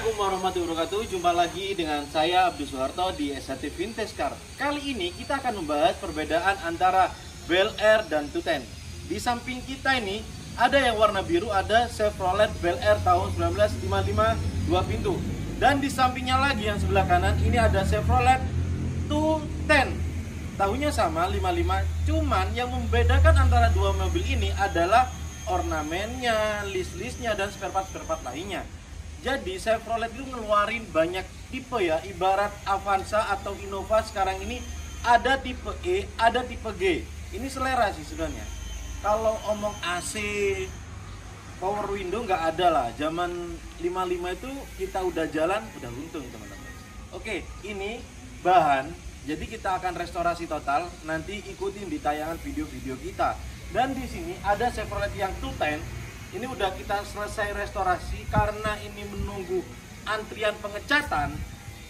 Assalamualaikum warahmatullahi wabarakatuh. Jumpa lagi dengan saya Abdul Soeharto di SHT Vintage Car. Kali ini kita akan membahas perbedaan antara Bel Air dan 210. Di samping kita ini ada yang warna biru, ada Chevrolet Bel Air tahun 1955 2 pintu. Dan di sampingnya lagi yang sebelah kanan ini ada Chevrolet 210. Tahunnya sama 55, cuman yang membedakan antara dua mobil ini adalah ornamennya, list-listnya dan spare part lainnya. Jadi Chevrolet itu ngeluarin banyak tipe ya, ibarat Avanza atau Innova sekarang ini ada tipe E, ada tipe G. Ini selera sih sebenarnya. Kalau omong AC, power window nggak ada lah. Zaman 55 itu kita udah jalan, udah untung teman-teman. Oke, ini bahan. Jadi kita akan restorasi total. Nanti ikutin di tayangan video-video kita. Dan di sini ada Chevrolet yang 210. Ini udah kita selesai restorasi karena ini menunggu antrian pengecatan.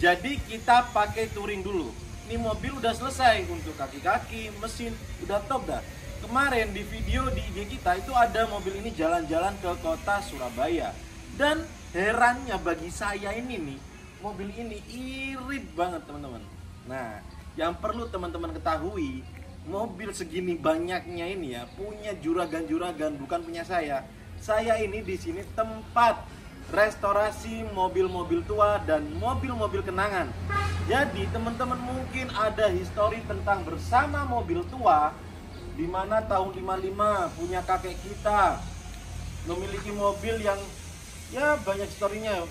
Jadi kita pakai touring dulu. Ini mobil udah selesai untuk kaki-kaki, mesin udah top dah. Kemarin di video di IG kita itu ada mobil ini jalan-jalan ke kota Surabaya. Dan herannya bagi saya ini nih, mobil ini irit banget teman-teman. Nah, yang perlu teman-teman ketahui, mobil segini banyaknya ini ya punya juragan-juragan, bukan punya saya. Saya ini di sini tempat restorasi mobil-mobil tua dan mobil-mobil kenangan. Jadi teman-teman mungkin ada histori tentang bersama mobil tua, di mana tahun 55 punya kakek kita memiliki mobil yang ya banyak historinya.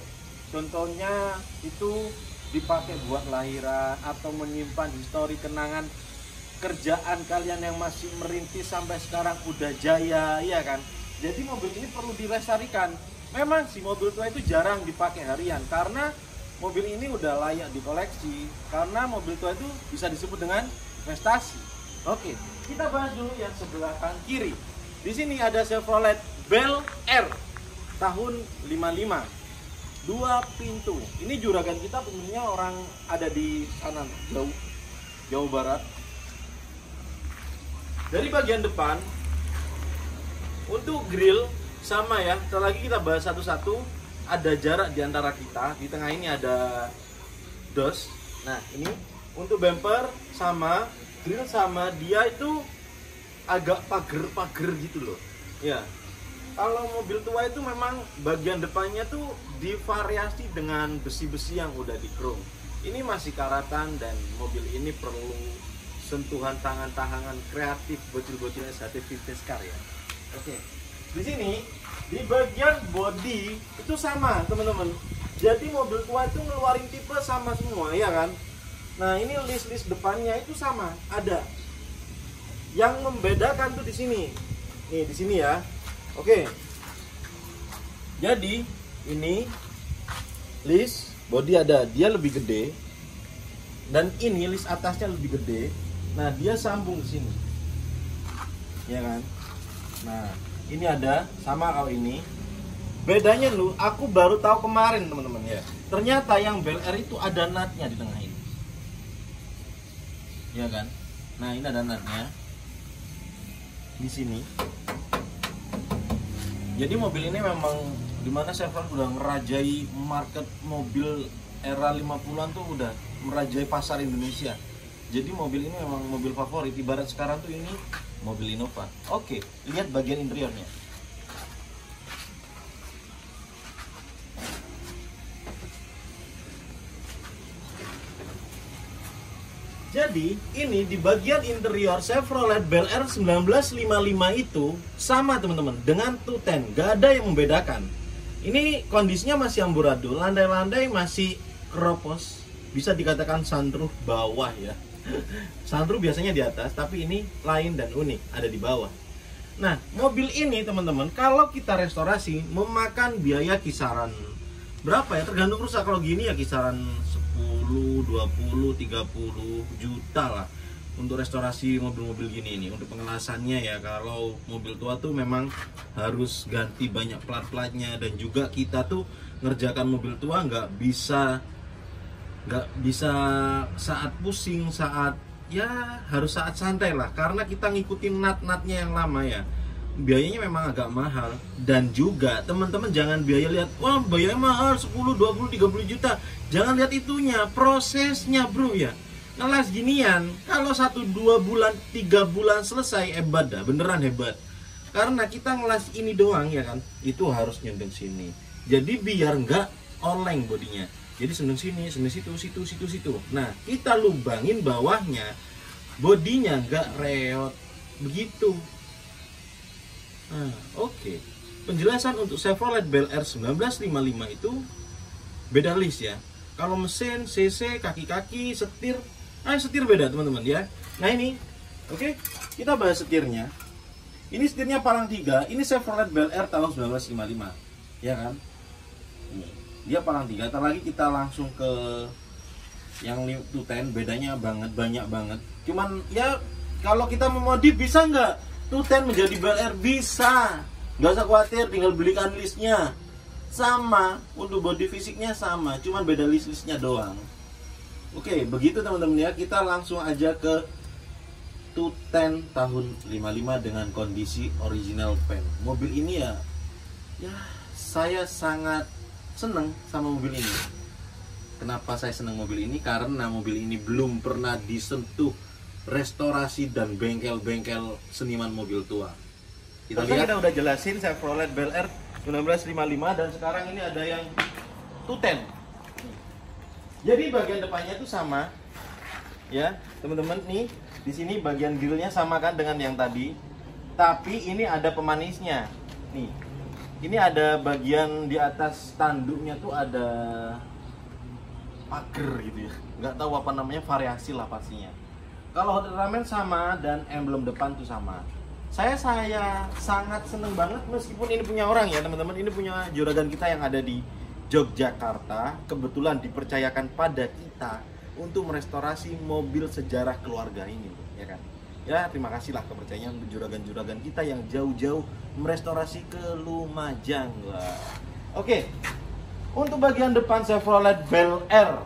Contohnya itu dipakai buat lahiran atau menyimpan histori kenangan kerjaan kalian yang masih merintis sampai sekarang udah jaya, ya kan? Jadi mobil ini perlu dilestarikan. Memang sih mobil tua itu jarang dipakai harian karena mobil ini udah layak dikoleksi. Karena mobil tua itu bisa disebut dengan prestasi. Oke, kita bahas dulu yang sebelah kanan kiri. Di sini ada Chevrolet Bel Air tahun 55. 2 pintu. Ini juragan kita pemiliknya orang ada di sana jauh, Jawa Barat. Dari bagian depan untuk grill sama ya, setelah lagi kita bahas satu-satu. Ada jarak di antara kita. Di tengah ini ada dos. Nah ini untuk bumper sama, grill sama, dia itu agak pager-pager gitu loh. Ya, kalau mobil tua itu memang bagian depannya tuh divariasi dengan besi-besi yang udah di chrome. Ini masih karatan dan mobil ini perlu sentuhan tangan-tangan kreatif bocil-bocil SHT Vintage Car ya. Oke, di sini di bagian body itu sama teman-teman. Jadi mobil tua itu ngeluarin tipe sama semua ya kan. Nah ini list depannya itu sama ada. Yang membedakan tuh di sini. Nih di sini ya. Oke. Jadi ini list body ada, dia lebih gede. Dan ini list atasnya lebih gede. Nah dia sambung di sini. Ya kan. Nah, ini ada sama kalau ini. Bedanya lu, aku baru tahu kemarin teman-teman ya. Ternyata yang Bel Air itu ada nutnya di tengah ini. Ya kan? Nah, ini ada nutnya di sini. Jadi mobil ini memang dimana Chevrolet udah ngerajai market mobil era 50-an tuh udah merajai pasar Indonesia. Jadi mobil ini memang mobil favorit. Ibarat sekarang tuh ini mobil Innova. Oke, lihat bagian interiornya. Jadi ini di bagian interior Chevrolet Bel Air 1955 itu sama teman-teman dengan 210. Gak ada yang membedakan. Ini kondisinya masih amburadul, landai-landai masih keropos. Bisa dikatakan sunroof bawah ya. Sunroof biasanya di atas, tapi ini lain dan unik, ada di bawah. Nah, mobil ini teman-teman, kalau kita restorasi memakan biaya kisaran berapa ya? Tergantung rusak. Kalau gini ya kisaran 10, 20, 30 juta lah untuk restorasi mobil-mobil gini ini. Untuk pengelasannya ya, kalau mobil tua tuh memang harus ganti banyak plat-platnya. Dan juga kita tuh ngerjakan mobil tua nggak bisa saat pusing, saat ya harus saat santai lah, karena kita ngikutin nut-nutnya yang lama ya. biayanya memang agak mahal. Dan juga teman-teman jangan biaya lihat, wah biayanya mahal 10, 20, 30 juta. Jangan lihat itunya, prosesnya bro ya. Ngelas ginian, kalau 1, 2 bulan, 3 bulan selesai, hebat dah, beneran hebat. Karena kita ngelas ini doang ya kan, itu harus nyendeng sini. Jadi biar nggak oleng bodinya. Jadi sendeng sini, sendeng situ, situ. Nah, kita lubangin bawahnya, bodinya nggak reot begitu. Nah, oke. Penjelasan untuk Chevrolet Bel Air 1955 itu beda list ya. Kalau mesin, CC, kaki-kaki, setir, setir beda teman-teman ya. Nah ini, oke, kita bahas setirnya. Ini setirnya Palang 3. Ini Chevrolet Bel Air tahun 1955, ya kan? Ini, dia Palang 3. Ntar lagi kita langsung ke yang 210, bedanya banyak banget. Cuman ya kalau kita memodif bisa nggak 210 menjadi Bel Air? Bisa, nggak usah khawatir, tinggal belikan listnya. Sama, untuk body fisiknya sama, cuman beda listnya doang. Oke, begitu teman-teman ya. Kita langsung aja ke 210 tahun 55 dengan kondisi original paint. Mobil ini ya saya sangat seneng sama mobil ini. Kenapa saya seneng mobil ini? Karena mobil ini belum pernah disentuh restorasi dan bengkel-bengkel seniman mobil tua. Kita lihat, kita udah jelasin Chevrolet Bel Air 1955 dan sekarang ini ada yang 210. Jadi bagian depannya itu sama, ya teman-teman nih. Di sini bagian grillnya sama kan dengan yang tadi, tapi ini ada pemanisnya. Nih, ini ada bagian di atas tanduknya tuh ada pagar gitu ya. Nggak tahu apa namanya, variasi lah pastinya. Kalau hot ramen sama dan emblem depan tuh sama. Saya sangat seneng banget meskipun ini punya orang ya teman-teman. Ini punya juragan kita yang ada di Yogyakarta. Kebetulan dipercayakan pada kita untuk merestorasi mobil sejarah keluarga ini, ya kan? Ya terima kasih lah kepercayaan untuk juragan-juragan kita yang jauh-jauh merestorasi ke Lumajang. Wah. Oke, untuk bagian depan Chevrolet Bel Air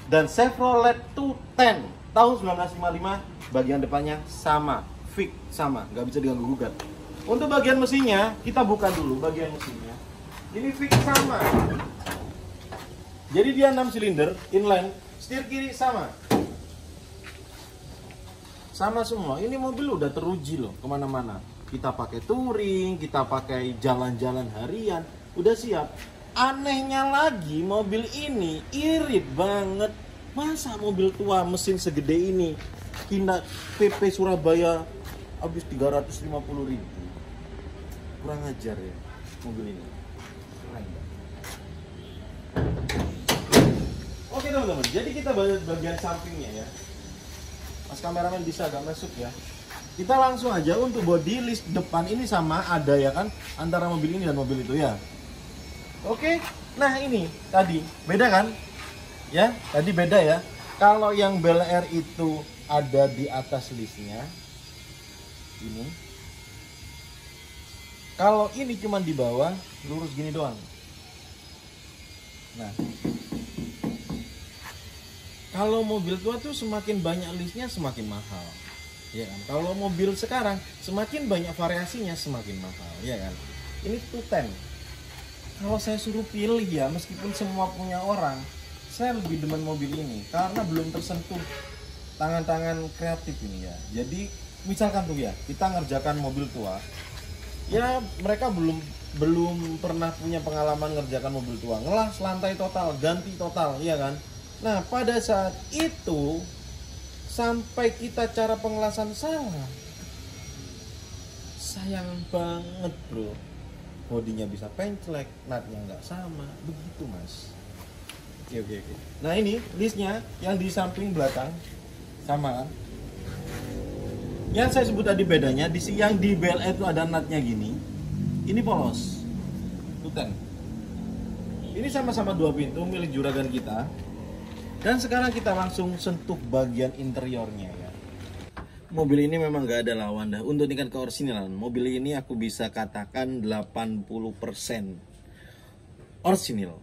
dan Chevrolet 210 tahun 1955, bagian depannya sama. Fix sama, nggak bisa diganggu gugat. Untuk bagian mesinnya kita buka dulu bagian mesinnya. Ini fix sama. Jadi dia 6 silinder inline, setir kiri sama semua. Ini mobil udah teruji loh kemana-mana. Kita pakai touring, kita pakai jalan-jalan harian, udah siap. Anehnya lagi mobil ini irit banget. Masa mobil tua mesin segede ini kena PP Surabaya habis 350.000. Kurang ajar ya mobil ini. Oke teman-teman, jadi kita bagian sampingnya ya. Mas kameramen bisa agak masuk ya. Kita langsung aja untuk body list depan ini sama ada ya kan, antara mobil ini dan mobil itu ya. Oke, nah ini tadi beda kan? Ya, tadi beda ya. Kalau yang Bel Air itu ada di atas listnya. Ini. Kalau ini cuma di bawah, lurus gini doang. Nah, kalau mobil tua tuh semakin banyak listnya semakin mahal, ya kan? Kalau mobil sekarang semakin banyak variasinya semakin mahal, ya kan? Ini 210. Kalau saya suruh pilih ya, meskipun semua punya orang, saya lebih demen mobil ini karena belum tersentuh tangan-tangan kreatif ini ya. Jadi misalkan tuh ya, kita ngerjakan mobil tua, ya mereka belum pernah punya pengalaman ngerjakan mobil tua, ngelas lantai total, ganti total, ya kan? Nah pada saat itu sampai kita cara pengelasan salah, sayang banget bro, bodinya bisa penclek, natnya nggak sama, begitu mas. Oke. Nah ini listnya yang di samping belakang sama kan? Yang saya sebut tadi bedanya, yang di Bel Air itu ada natnya gini, ini polos. 210. Ini sama-sama 2 pintu milik juragan kita. Dan sekarang kita langsung sentuh bagian interiornya ya. Mobil ini memang gak ada lawan dah. Untuk tingkat keorisinalan, mobil ini aku bisa katakan 80% orisinil.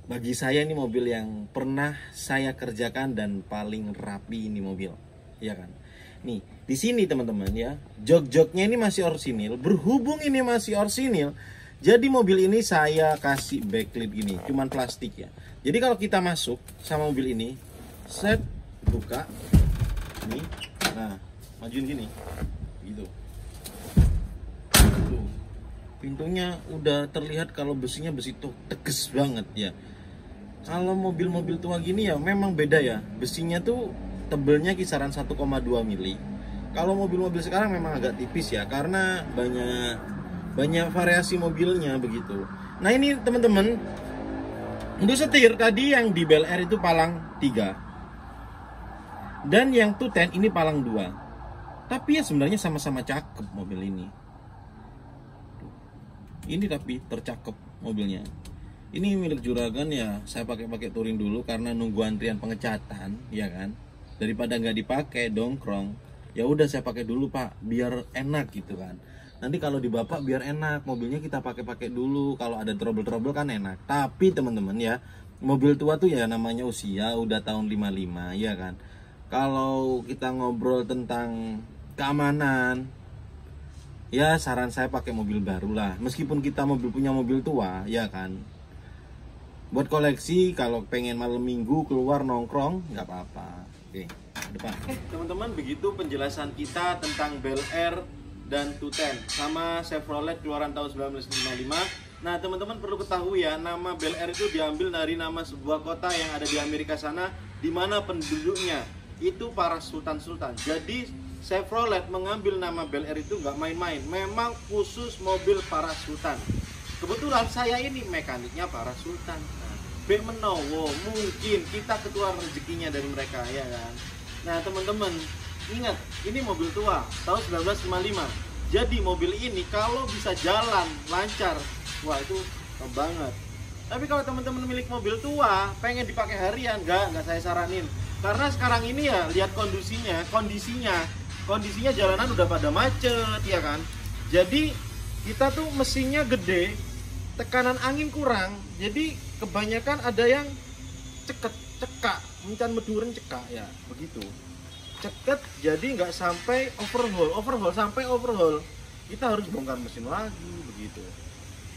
Bagi saya ini mobil yang pernah saya kerjakan dan paling rapi ini mobil, ya kan? Nih, di sini teman-teman ya, jok-joknya ini masih orsinil. Berhubung ini masih orsinil, jadi mobil ini saya kasih backlit gini, cuman plastik ya. Jadi kalau kita masuk sama mobil ini, set buka ini, nah majuin gini, gitu. Tuh, pintunya udah terlihat kalau besinya besi tuh tegas banget ya. Kalau mobil-mobil tua gini ya memang beda ya, besinya tuh tebelnya kisaran 1,2 mili. Kalau mobil-mobil sekarang memang agak tipis ya, karena banyak variasi mobilnya begitu. Nah ini teman-teman, untuk setir tadi yang di Bel Air itu palang 3 dan yang Tutan ini palang 2. Tapi ya sebenarnya sama-sama cakep mobil ini. Ini tapi tercakep mobilnya. Ini milik juragan ya, saya pakai touring dulu karena nunggu antrian pengecatan, ya kan. Daripada nggak dipakai dongkrong, ya udah saya pakai dulu pak, biar enak gitu kan. Nanti kalau di bapak biar enak, mobilnya kita pakai dulu. Kalau ada trouble kan enak. Tapi teman-teman ya, mobil tua tuh ya namanya usia, udah tahun 55 ya kan. Kalau kita ngobrol tentang keamanan, ya saran saya pakai mobil baru lah. Meskipun kita punya mobil tua, ya kan. Buat koleksi, kalau pengen malam minggu keluar nongkrong, nggak apa-apa. Oke, depan. Teman-teman, begitu penjelasan kita tentang Bel Air dan Tutan sama Chevrolet keluaran tahun 1955. Nah, teman-teman perlu ketahui ya, nama Bel Air itu diambil dari nama sebuah kota yang ada di Amerika sana, di mana penduduknya itu para sultan-sultan. Jadi Chevrolet mengambil nama Bel Air itu nggak main-main, memang khusus mobil para sultan. Kebetulan saya ini mekaniknya para sultan. Nah, Bek Menowo, mungkin kita ketua rezekinya dari mereka ya kan. Nah teman-teman, ingat ini mobil tua tahun 1955. Jadi mobil ini kalau bisa jalan lancar, wah itu top banget. Tapi kalau teman-teman milik mobil tua pengen dipakai harian, nggak saya saranin. Karena sekarang ini ya lihat kondisinya jalanan udah pada macet ya kan. Jadi kita tuh mesinnya gede, tekanan angin kurang, jadi kebanyakan ada yang cekak, mencan meduren cekak ya, begitu. Ceket jadi nggak sampai overhaul, kita harus bongkar mesin lagi, begitu.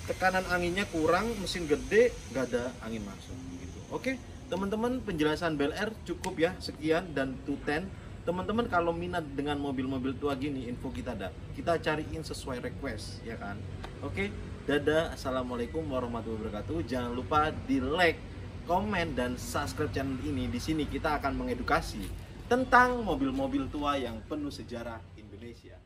Tekanan anginnya kurang, mesin gede, nggak ada angin masuk, begitu. Oke, teman-teman penjelasan Bel Air cukup ya, sekian dan Tutan. Teman-teman kalau minat dengan mobil-mobil tua gini, info kita ada, kita cariin sesuai request ya kan. Oke, dadah, assalamualaikum warahmatullahi wabarakatuh. Jangan lupa di like, komen dan subscribe channel ini. Di sini kita akan mengedukasi tentang mobil-mobil tua yang penuh sejarah Indonesia.